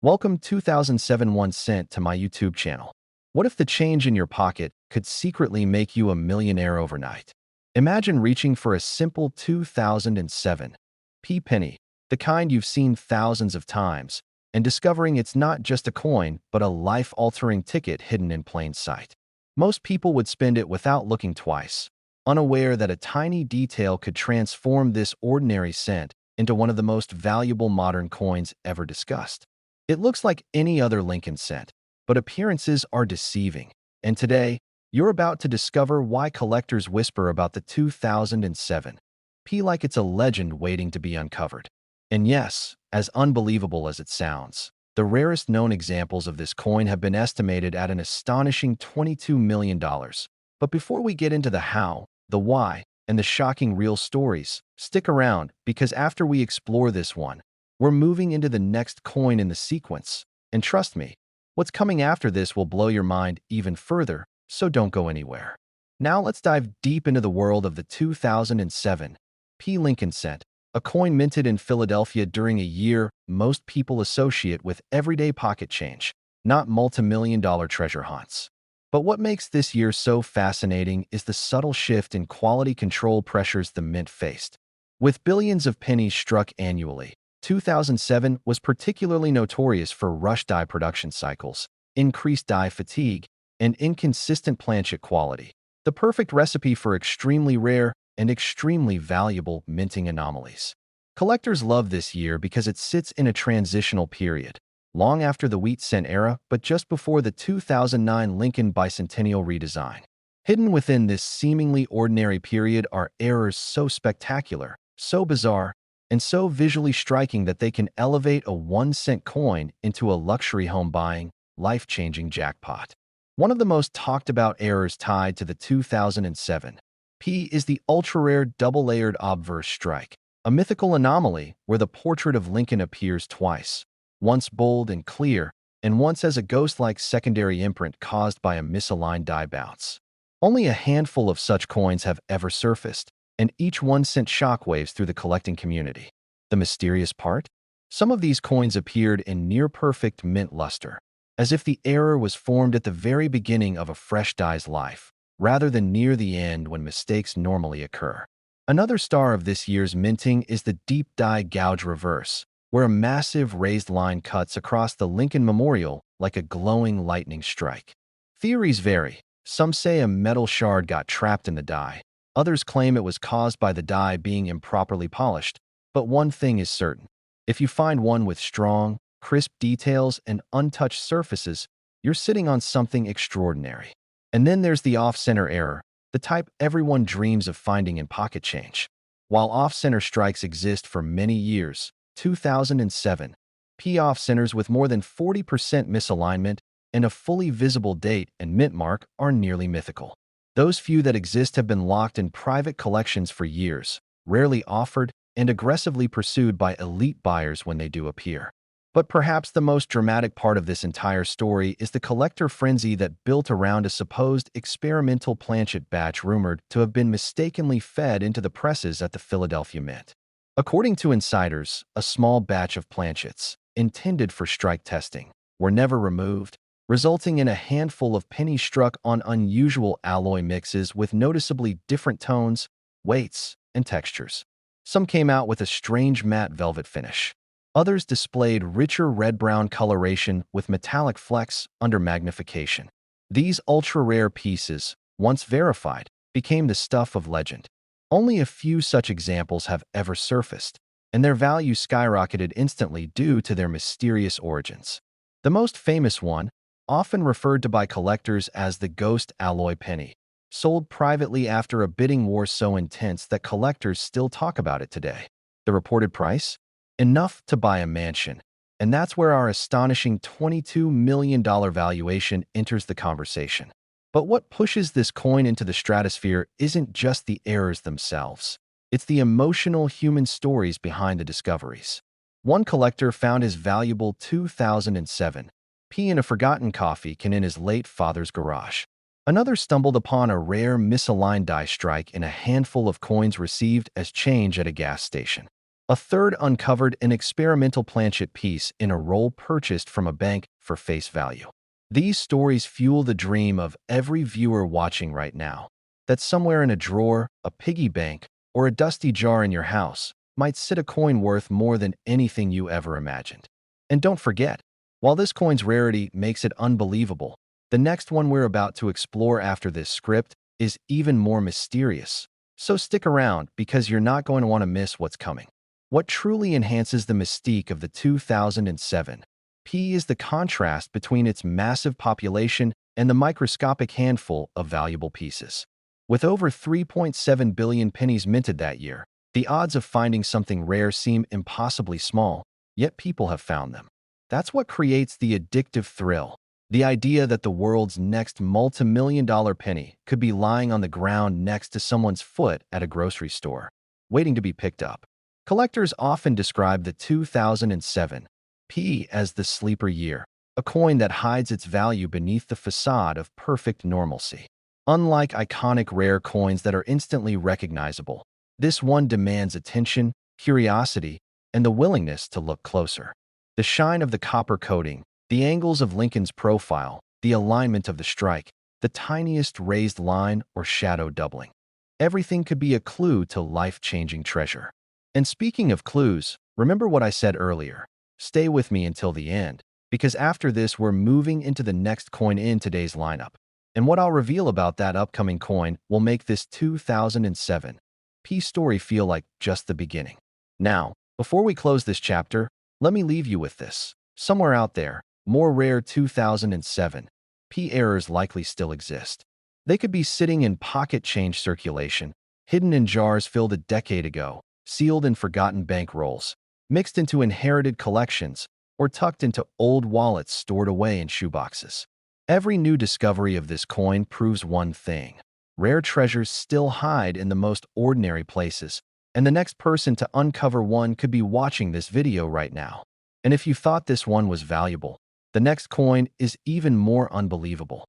Welcome 2007 1 cent to my YouTube channel. What if the change in your pocket could secretly make you a millionaire overnight? Imagine reaching for a simple 2007 p penny, the kind you've seen thousands of times, and discovering it's not just a coin, but a life-altering ticket hidden in plain sight. Most people would spend it without looking twice, unaware that a tiny detail could transform this ordinary cent into one of the most valuable modern coins ever discussed. It looks like any other Lincoln cent, but appearances are deceiving. And today, you're about to discover why collectors whisper about the 2007 p like it's a legend waiting to be uncovered. And yes, as unbelievable as it sounds, the rarest known examples of this coin have been estimated at an astonishing $22 million. But before we get into the how, the why, and the shocking real stories, stick around because after we explore this one, we're moving into the next coin in the sequence. And trust me, what's coming after this will blow your mind even further, so don't go anywhere. Now let's dive deep into the world of the 2007 p Lincoln cent, a coin minted in Philadelphia during a year most people associate with everyday pocket change, not multi-million-dollar treasure hunts. But what makes this year so fascinating is the subtle shift in quality control pressures the mint faced. With billions of pennies struck annually, 2007 was particularly notorious for rush die production cycles, increased die fatigue, and inconsistent planchet quality, the perfect recipe for extremely rare and extremely valuable minting anomalies. Collectors love this year because it sits in a transitional period, long after the wheat cent era but just before the 2009 Lincoln bicentennial redesign. Hidden within this seemingly ordinary period are errors so spectacular, so bizarre, and so visually striking that they can elevate a 1 cent coin into a luxury home buying, life-changing jackpot. One of the most talked about errors tied to the 2007 p is the ultra-rare double-layered obverse strike, a mythical anomaly where the portrait of Lincoln appears twice, once bold and clear, and once as a ghost-like secondary imprint caused by a misaligned die bounce. Only a handful of such coins have ever surfaced, and each one sent shockwaves through the collecting community. The mysterious part? Some of these coins appeared in near-perfect mint luster, as if the error was formed at the very beginning of a fresh die's life, rather than near the end when mistakes normally occur. Another star of this year's minting is the deep die gouge reverse, where a massive raised line cuts across the Lincoln Memorial like a glowing lightning strike. Theories vary. Some say a metal shard got trapped in the die. Others claim it was caused by the die being improperly polished, but one thing is certain. If you find one with strong, crisp details and untouched surfaces, you're sitting on something extraordinary. And then there's the off-center error, the type everyone dreams of finding in pocket change. While off-center strikes exist for many years, 2007 p off-centers with more than 40% misalignment and a fully visible date and mint mark are nearly mythical. Those few that exist have been locked in private collections for years, rarely offered, and aggressively pursued by elite buyers when they do appear. But perhaps the most dramatic part of this entire story is the collector frenzy that built around a supposed experimental planchet batch rumored to have been mistakenly fed into the presses at the Philadelphia Mint. According to insiders, a small batch of planchets, intended for strike testing, were never removed, resulting in a handful of pennies struck on unusual alloy mixes with noticeably different tones, weights, and textures. Some came out with a strange matte velvet finish. Others displayed richer red-brown coloration with metallic flecks under magnification. These ultra-rare pieces, once verified, became the stuff of legend. Only a few such examples have ever surfaced, and their value skyrocketed instantly due to their mysterious origins. The most famous one, often referred to by collectors as the ghost alloy penny, sold privately after a bidding war so intense that collectors still talk about it today. The reported price? Enough to buy a mansion. And that's where our astonishing $22 million valuation enters the conversation. But what pushes this coin into the stratosphere isn't just the errors themselves. It's the emotional human stories behind the discoveries. One collector found his valuable 2007 p in a forgotten coffee can in his late father's garage. Another stumbled upon a rare misaligned die strike in a handful of coins received as change at a gas station. A third uncovered an experimental planchet piece in a roll purchased from a bank for face value. These stories fuel the dream of every viewer watching right now, that somewhere in a drawer, a piggy bank, or a dusty jar in your house might sit a coin worth more than anything you ever imagined. And don't forget, while this coin's rarity makes it unbelievable, the next one we're about to explore after this script is even more mysterious. So stick around because you're not going to want to miss what's coming. What truly enhances the mystique of the 2007 P is the contrast between its massive population and the microscopic handful of valuable pieces. With over 3.7 billion pennies minted that year, the odds of finding something rare seem impossibly small, yet people have found them. That's what creates the addictive thrill. The idea that the world's next multi-million-dollar penny could be lying on the ground next to someone's foot at a grocery store, waiting to be picked up. Collectors often describe the 2007 P as the sleeper year, a coin that hides its value beneath the facade of perfect normalcy. Unlike iconic rare coins that are instantly recognizable, this one demands attention, curiosity, and the willingness to look closer. The shine of the copper coating, the angles of Lincoln's profile, the alignment of the strike, the tiniest raised line or shadow doubling. Everything could be a clue to life-changing treasure. And speaking of clues, remember what I said earlier. Stay with me until the end, because after this we're moving into the next coin in today's lineup. And what I'll reveal about that upcoming coin will make this 2007 P story feel like just the beginning. Now, before we close this chapter, let me leave you with this. Somewhere out there, more rare 2007 P errors likely still exist. They could be sitting in pocket change circulation, hidden in jars filled a decade ago, sealed in forgotten bank rolls, mixed into inherited collections, or tucked into old wallets stored away in shoeboxes. Every new discovery of this coin proves one thing. Rare treasures still hide in the most ordinary places, and the next person to uncover one could be watching this video right now. And if you thought this one was valuable, the next coin is even more unbelievable.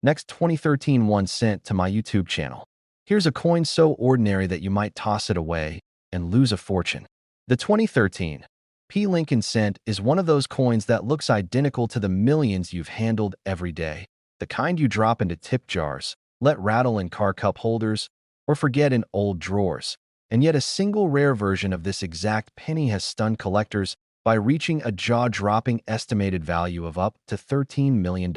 Next 2013 1 cent to my YouTube channel. Here's a coin so ordinary that you might toss it away and lose a fortune. The 2013 P Lincoln cent is one of those coins that looks identical to the millions you've handled every day. The kind you drop into tip jars, let rattle in car cup holders, or forget in old drawers. And yet a single rare version of this exact penny has stunned collectors by reaching a jaw-dropping estimated value of up to $13 million.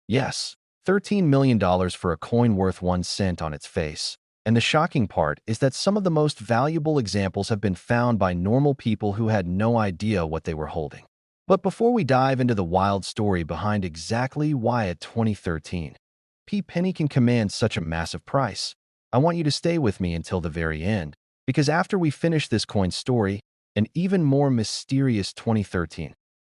Yes, $13 million for a coin worth 1 cent on its face. And the shocking part is that some of the most valuable examples have been found by normal people who had no idea what they were holding. But before we dive into the wild story behind exactly why a 2013 P penny can command such a massive price, I want you to stay with me until the very end, because after we finish this coin's story, an even more mysterious 2013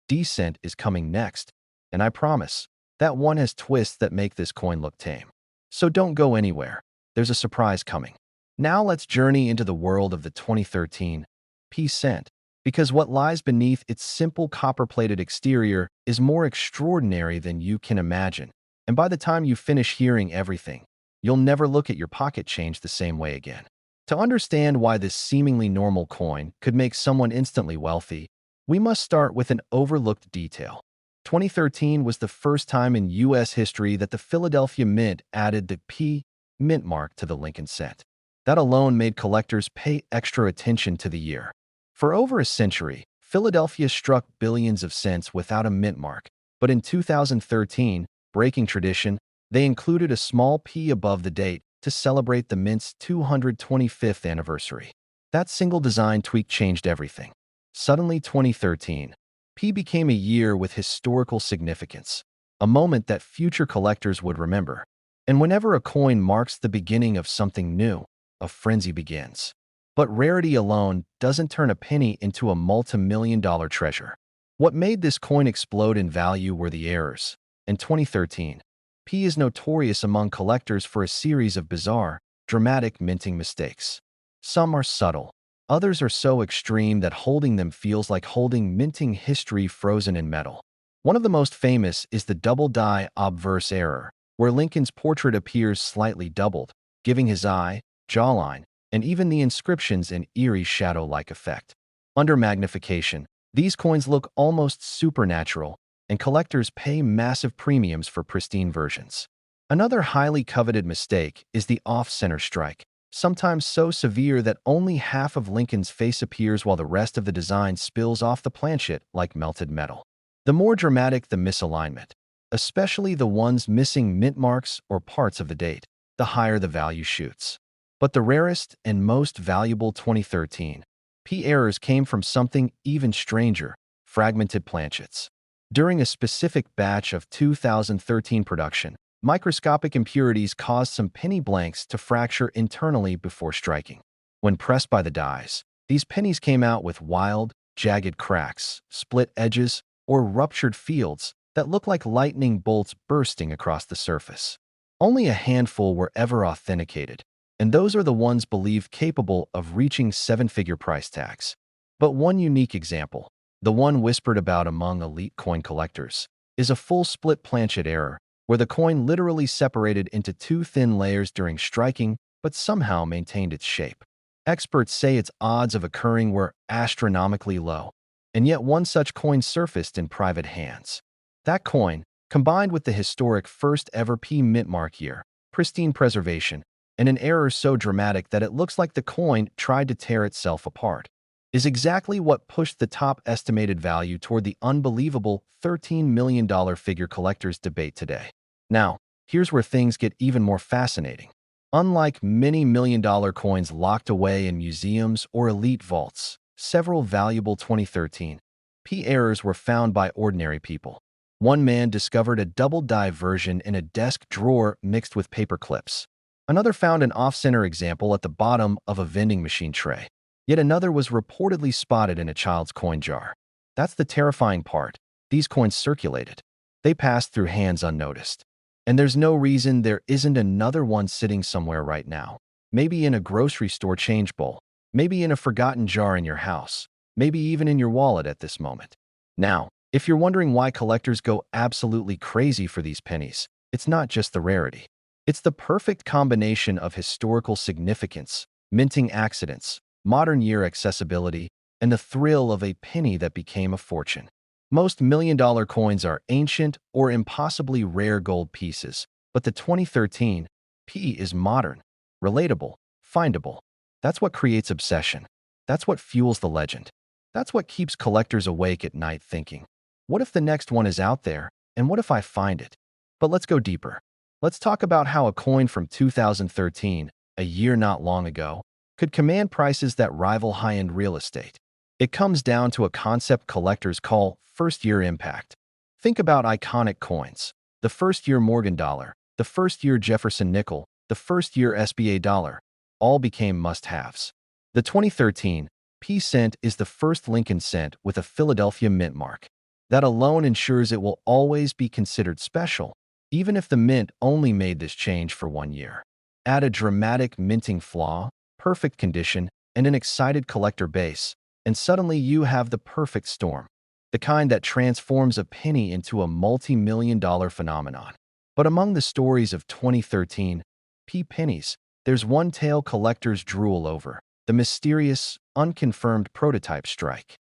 D cent is coming next, and I promise, that one has twists that make this coin look tame. So don't go anywhere. There's a surprise coming. Now let's journey into the world of the 2013 P cent, because what lies beneath its simple copper-plated exterior is more extraordinary than you can imagine. And by the time you finish hearing everything, you'll never look at your pocket change the same way again. To understand why this seemingly normal coin could make someone instantly wealthy, we must start with an overlooked detail. 2013 was the first time in U.S. history that the Philadelphia Mint added the P mint mark to the Lincoln cent. That alone made collectors pay extra attention to the year. For over a century, Philadelphia struck billions of cents without a mint mark, but in 2013, breaking tradition, they included a small P above the date to celebrate the mint's 225th anniversary. That single design tweak changed everything. Suddenly 2013, P became a year with historical significance, a moment that future collectors would remember. And whenever a coin marks the beginning of something new, a frenzy begins. But rarity alone doesn't turn a penny into a multi-million-dollar treasure. What made this coin explode in value were the errors. In 2013, P is notorious among collectors for a series of bizarre, dramatic minting mistakes. Some are subtle. Others are so extreme that holding them feels like holding minting history frozen in metal. One of the most famous is the double die obverse error, where Lincoln's portrait appears slightly doubled, giving his eye, jawline, and even the inscriptions an eerie shadow-like effect. Under magnification, these coins look almost supernatural, and collectors pay massive premiums for pristine versions. Another highly coveted mistake is the off-center strike, sometimes so severe that only half of Lincoln's face appears while the rest of the design spills off the planchet like melted metal. The more dramatic the misalignment, especially the ones missing mint marks or parts of the date, the higher the value shoots. But the rarest and most valuable 2013 P errors came from something even stranger: fragmented planchets. During a specific batch of 2013 production, microscopic impurities caused some penny blanks to fracture internally before striking. When pressed by the dies, these pennies came out with wild, jagged cracks, split edges, or ruptured fields that looked like lightning bolts bursting across the surface. Only a handful were ever authenticated, and those are the ones believed capable of reaching seven-figure price tags. But one unique example, the one whispered about among elite coin collectors, is a full split planchet error, where the coin literally separated into two thin layers during striking but somehow maintained its shape. Experts say its odds of occurring were astronomically low, and yet one such coin surfaced in private hands. That coin, combined with the historic first-ever P mint mark year, pristine preservation, and an error so dramatic that it looks like the coin tried to tear itself apart, is exactly what pushed the top estimated value toward the unbelievable $13 million figure collectors debate today. Now, here's where things get even more fascinating. Unlike many million-dollar coins locked away in museums or elite vaults, several valuable 2013 P errors were found by ordinary people. One man discovered a double-die version in a desk drawer mixed with paper clips. Another found an off-center example at the bottom of a vending machine tray. Yet another was reportedly spotted in a child's coin jar. That's the terrifying part. These coins circulated. They passed through hands unnoticed. And there's no reason there isn't another one sitting somewhere right now. Maybe in a grocery store change bowl. Maybe in a forgotten jar in your house. Maybe even in your wallet at this moment. Now, if you're wondering why collectors go absolutely crazy for these pennies, it's not just the rarity. It's the perfect combination of historical significance, minting accidents, modern year accessibility, and the thrill of a penny that became a fortune. Most million-dollar coins are ancient or impossibly rare gold pieces, but the 2013 P is modern, relatable, findable. That's what creates obsession. That's what fuels the legend. That's what keeps collectors awake at night thinking, what if the next one is out there, and what if I find it? But let's go deeper. Let's talk about how a coin from 2013, a year not long ago, could command prices that rival high-end real estate. It comes down to a concept collectors call first-year impact. Think about iconic coins: the first-year Morgan dollar, the first-year Jefferson nickel, the first-year SBA dollar. All became must-haves. The 2013 P cent is the first Lincoln cent with a Philadelphia mint mark. That alone ensures it will always be considered special, even if the mint only made this change for 1 year. Add a dramatic minting flaw, perfect condition, and an excited collector base, and suddenly you have the perfect storm, the kind that transforms a penny into a multi-million-dollar phenomenon. But among the stories of 2013 P pennies, there's one tale collectors drool over: the mysterious, unconfirmed prototype strike.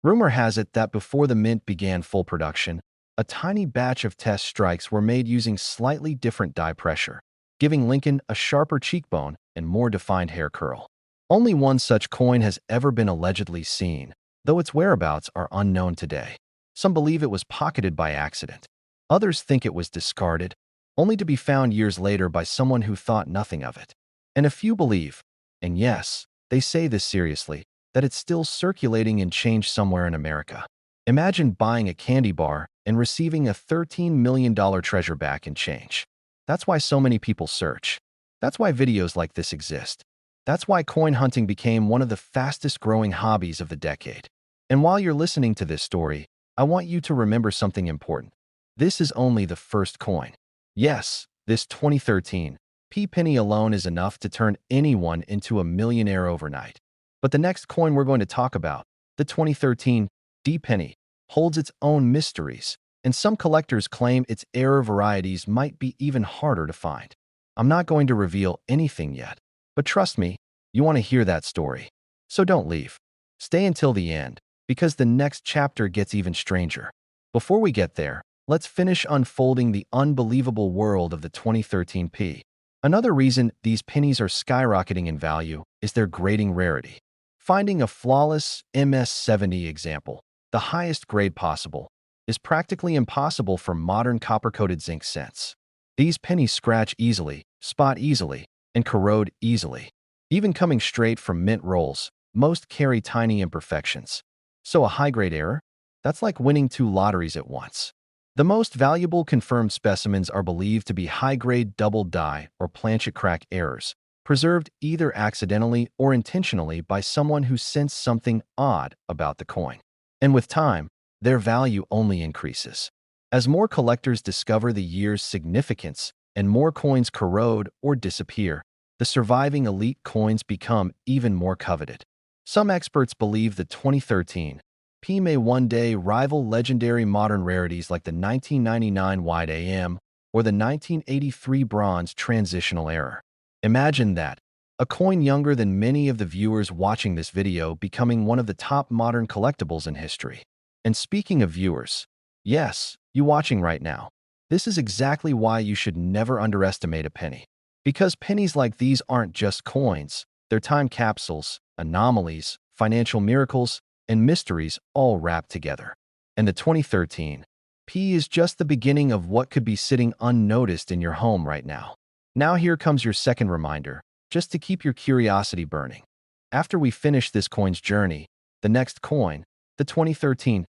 Rumor has it that before the mint began full production, a tiny batch of test strikes were made using slightly different die pressure, giving Lincoln a sharper cheekbone and more defined hair curl. Only one such coin has ever been allegedly seen, though its whereabouts are unknown today. Some believe it was pocketed by accident. Others think it was discarded, only to be found years later by someone who thought nothing of it. And a few believe, and yes, they say this seriously, that it's still circulating in change somewhere in America. Imagine buying a candy bar and receiving a $13 million treasure back in change. That's why so many people search. That's why videos like this exist. That's why coin hunting became one of the fastest-growing hobbies of the decade. And while you're listening to this story, I want you to remember something important. This is only the first coin. Yes, this 2013 P penny alone is enough to turn anyone into a millionaire overnight. But the next coin we're going to talk about, the 2013 D penny, holds its own mysteries, and some collectors claim its error varieties might be even harder to find. I'm not going to reveal anything yet, but trust me, You want to hear that story. So don't leave. Stay until the end, because the next chapter gets even stranger. Before we get there, let's finish unfolding the unbelievable world of the 2013 P. Another reason these pennies are skyrocketing in value is their grading rarity. Finding a flawless MS-70 example, the highest grade possible, is practically impossible for modern copper-coated zinc cents. These pennies scratch easily, spot easily, and corrode easily. Even coming straight from mint rolls, most carry tiny imperfections. So a high-grade error? That's like winning two lotteries at once. The most valuable confirmed specimens are believed to be high-grade double die or planchet crack errors, preserved either accidentally or intentionally by someone who sensed something odd about the coin. And with time, their value only increases. As more collectors discover the year's significance and more coins corrode or disappear, the surviving elite coins become even more coveted. Some experts believe the 2013 P may one day rival legendary modern rarities like the 1999 Wide AM or the 1983 Bronze Transitional Error. Imagine that, a coin younger than many of the viewers watching this video becoming one of the top modern collectibles in history. And speaking of viewers, yes, you watching right now, this is exactly why you should never underestimate a penny. Because pennies like these aren't just coins, they're time capsules, anomalies, financial miracles, and mysteries all wrapped together. And the 2013 P is just the beginning of what could be sitting unnoticed in your home right now. Now here comes your second reminder, just to keep your curiosity burning. After we finish this coin's journey, the next coin, the 2013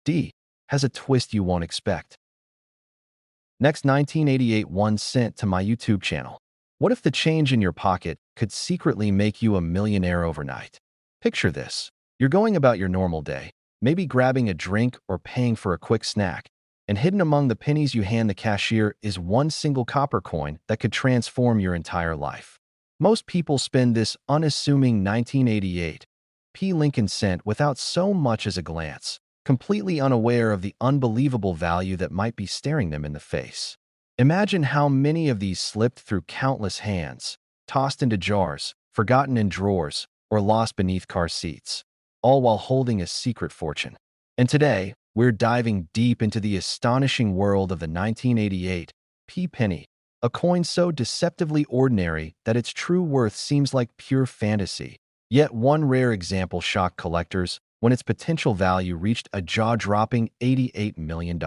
D, has a twist you won't expect. Next, 1988 1 cent to my YouTube channel. What if the change in your pocket could secretly make you a millionaire overnight? Picture this. You're going about your normal day, maybe grabbing a drink or paying for a quick snack, and hidden among the pennies you hand the cashier is one single copper coin that could transform your entire life. Most people spend this unassuming 1988 P Lincoln cent without so much as a glance, completely unaware of the unbelievable value that might be staring them in the face. Imagine how many of these slipped through countless hands, tossed into jars, forgotten in drawers, or lost beneath car seats, all while holding a secret fortune. And today, we're diving deep into the astonishing world of the 1988 P penny, a coin so deceptively ordinary that its true worth seems like pure fantasy. Yet one rare example shocked collectors when its potential value reached a jaw-dropping $88 million.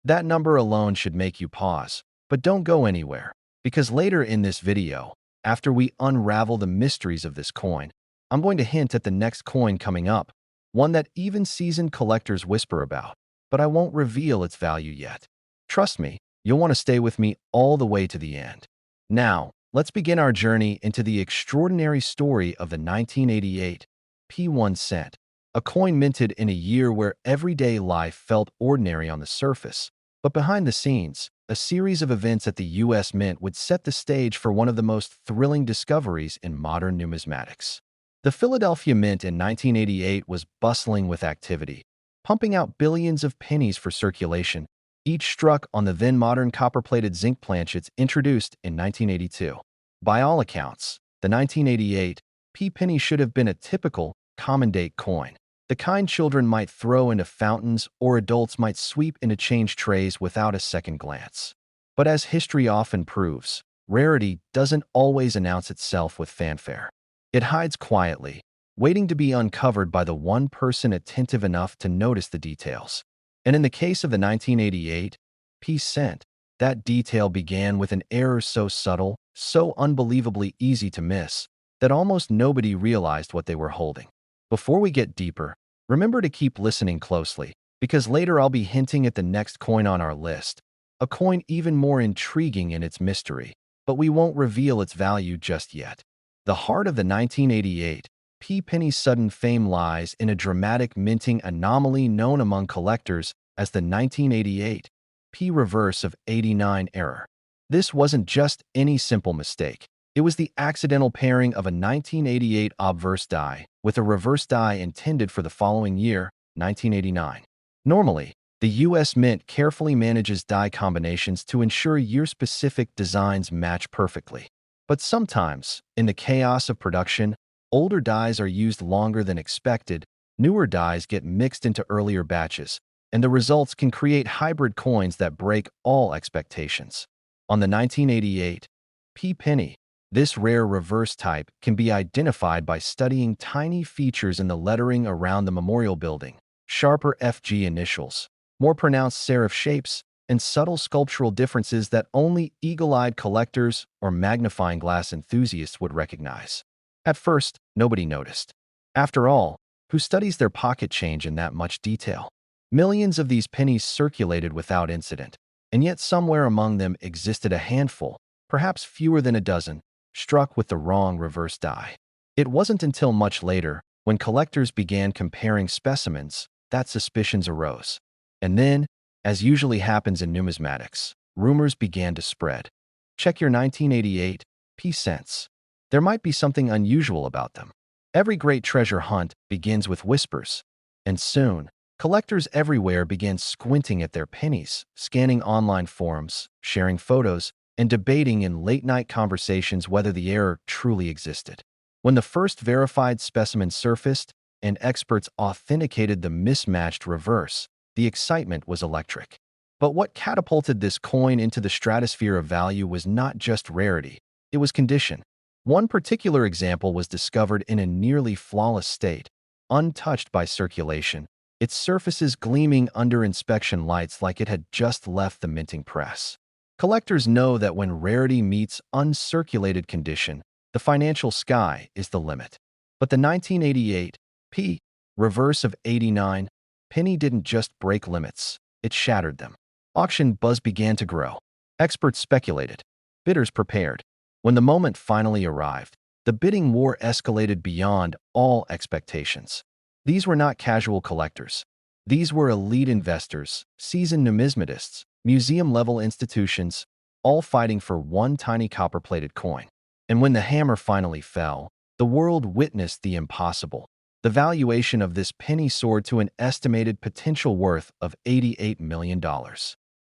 That number alone should make you pause, but don't go anywhere, because later in this video, after we unravel the mysteries of this coin, I'm going to hint at the next coin coming up, one that even seasoned collectors whisper about, but I won't reveal its value yet. Trust me, you'll want to stay with me all the way to the end. Now, let's begin our journey into the extraordinary story of the 1988 P1 cent, a coin minted in a year where everyday life felt ordinary on the surface. But behind the scenes, a series of events at the U.S. Mint would set the stage for one of the most thrilling discoveries in modern numismatics. The Philadelphia Mint in 1988 was bustling with activity, pumping out billions of pennies for circulation, each struck on the then-modern copper-plated zinc planchets introduced in 1982. By all accounts, the 1988 P penny should have been a typical, common-date coin, the kind children might throw into fountains or adults might sweep into change trays without a second glance. But as history often proves, rarity doesn't always announce itself with fanfare. It hides quietly, waiting to be uncovered by the one person attentive enough to notice the details. And in the case of the 1988 P cent, that detail began with an error so subtle, so unbelievably easy to miss, that almost nobody realized what they were holding. Before we get deeper, remember to keep listening closely, because later I'll be hinting at the next coin on our list, a coin even more intriguing in its mystery, but we won't reveal its value just yet. The heart of the 1988 P penny's sudden fame lies in a dramatic minting anomaly known among collectors as the 1988 P reverse of 89 error. This wasn't just any simple mistake. It was the accidental pairing of a 1988 obverse die with a reverse die intended for the following year, 1989. Normally, the U.S. Mint carefully manages die combinations to ensure year-specific designs match perfectly. But sometimes, in the chaos of production, older dies are used longer than expected, newer dies get mixed into earlier batches, and the results can create hybrid coins that break all expectations. On the 1988 P penny, this rare reverse type can be identified by studying tiny features in the lettering around the memorial building, sharper FG initials, more pronounced serif shapes, and subtle sculptural differences that only eagle-eyed collectors or magnifying glass enthusiasts would recognize. At first, nobody noticed. After all, who studies their pocket change in that much detail? Millions of these pennies circulated without incident, and yet somewhere among them existed a handful, perhaps fewer than a dozen, struck with the wrong reverse die. It wasn't until much later, when collectors began comparing specimens, that suspicions arose. And then, as usually happens in numismatics, rumors began to spread. Check your 1988 P cents. There might be something unusual about them. Every great treasure hunt begins with whispers, and soon, collectors everywhere began squinting at their pennies, scanning online forums, sharing photos, and debating in late-night conversations whether the error truly existed. When the first verified specimen surfaced and experts authenticated the mismatched reverse, the excitement was electric. But what catapulted this coin into the stratosphere of value was not just rarity, it was condition. One particular example was discovered in a nearly flawless state, untouched by circulation, its surfaces gleaming under inspection lights like it had just left the minting press. Collectors know that when rarity meets uncirculated condition, the financial sky is the limit. But the 1988 P reverse of 89 penny didn't just break limits, it shattered them. Auction buzz began to grow. Experts speculated. Bidders prepared. When the moment finally arrived, the bidding war escalated beyond all expectations. These were not casual collectors. These were elite investors, seasoned numismatists, museum-level institutions, all fighting for one tiny copper-plated coin. And when the hammer finally fell, the world witnessed the impossible. The valuation of this penny soared to an estimated potential worth of $88 million.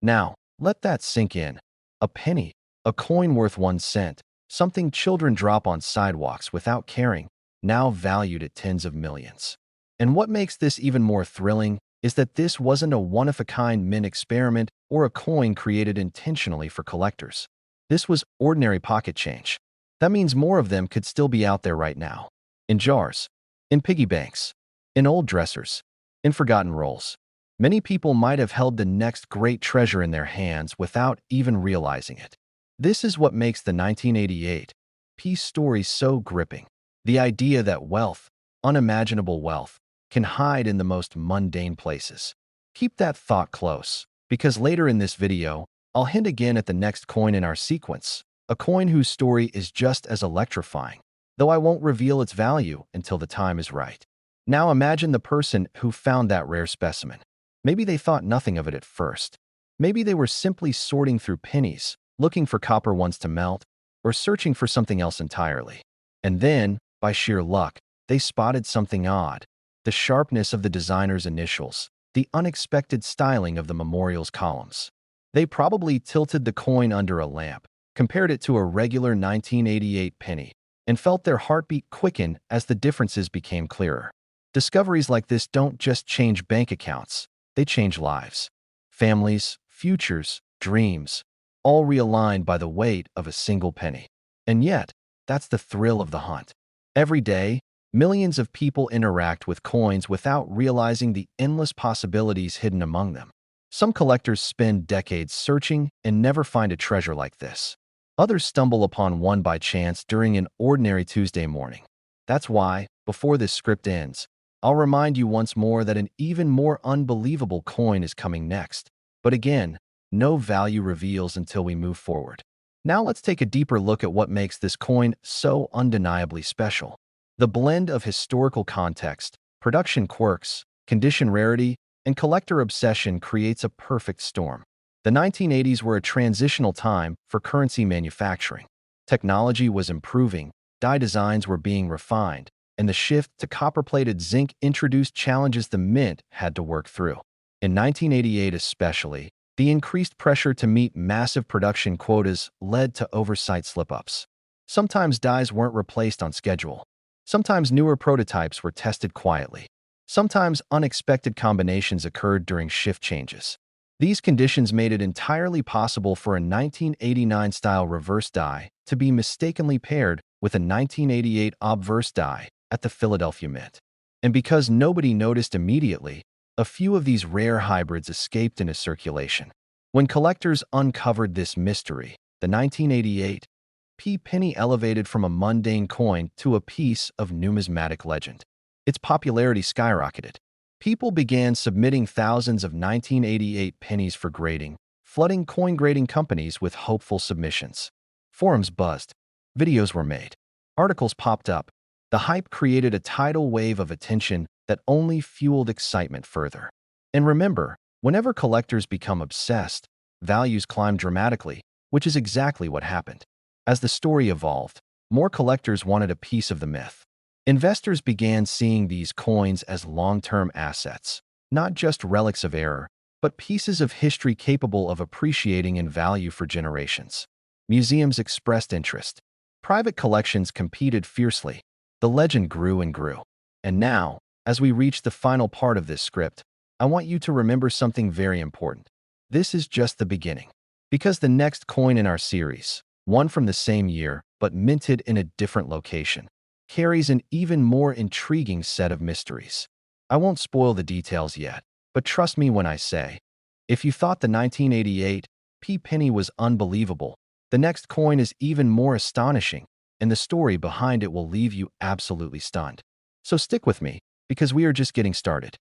Now, let that sink in. A penny, a coin worth 1 cent, something children drop on sidewalks without caring, now valued at tens of millions. And what makes this even more thrilling is that this wasn't a one-of-a-kind mint experiment or a coin created intentionally for collectors. This was ordinary pocket change. That means more of them could still be out there right now. In jars, in piggy banks, in old dressers, in forgotten rolls. Many people might have held the next great treasure in their hands without even realizing it. This is what makes the 1988 P story so gripping. The idea that wealth, unimaginable wealth, can hide in the most mundane places. Keep that thought close, because later in this video, I'll hint again at the next coin in our sequence, a coin whose story is just as electrifying, though I won't reveal its value until the time is right. Now imagine the person who found that rare specimen. Maybe they thought nothing of it at first. Maybe they were simply sorting through pennies, looking for copper ones to melt, or searching for something else entirely. And then, by sheer luck, they spotted something odd. The sharpness of the designer's initials, the unexpected styling of the memorial's columns. They probably tilted the coin under a lamp, compared it to a regular 1988 penny, and felt their heartbeat quicken as the differences became clearer. Discoveries like this don't just change bank accounts, they change lives. Families, futures, dreams, all realigned by the weight of a single penny. And yet, that's the thrill of the hunt. Every day, millions of people interact with coins without realizing the endless possibilities hidden among them. Some collectors spend decades searching and never find a treasure like this. Others stumble upon one by chance during an ordinary Tuesday morning. That's why, before this script ends, I'll remind you once more that an even more unbelievable coin is coming next. But again, no value reveals until we move forward. Now let's take a deeper look at what makes this coin so undeniably special. The blend of historical context, production quirks, condition rarity, and collector obsession creates a perfect storm. The 1980s were a transitional time for currency manufacturing. Technology was improving, die designs were being refined, and the shift to copper-plated zinc introduced challenges the mint had to work through. In 1988 especially, the increased pressure to meet massive production quotas led to oversight slip-ups. Sometimes dies weren't replaced on schedule. Sometimes newer prototypes were tested quietly. Sometimes unexpected combinations occurred during shift changes. These conditions made it entirely possible for a 1989-style reverse die to be mistakenly paired with a 1988 obverse die at the Philadelphia Mint. And because nobody noticed immediately, a few of these rare hybrids escaped into circulation. When collectors uncovered this mystery, the 1988 penny elevated from a mundane coin to a piece of numismatic legend. Its popularity skyrocketed. People began submitting thousands of 1988 pennies for grading, flooding coin grading companies with hopeful submissions. Forums buzzed. Videos were made. Articles popped up. The hype created a tidal wave of attention that only fueled excitement further. And remember, whenever collectors become obsessed, values climb dramatically, which is exactly what happened. As the story evolved, more collectors wanted a piece of the myth. Investors began seeing these coins as long-term assets, not just relics of error, but pieces of history capable of appreciating in value for generations. Museums expressed interest. Private collections competed fiercely. The legend grew and grew. And now, as we reach the final part of this script, I want you to remember something very important. This is just the beginning. Because the next coin in our series, one from the same year but minted in a different location, carries an even more intriguing set of mysteries. I won't spoil the details yet, but trust me when I say, if you thought the 1988 penny was unbelievable, the next coin is even more astonishing, and the story behind it will leave you absolutely stunned. So stick with me, because we are just getting started.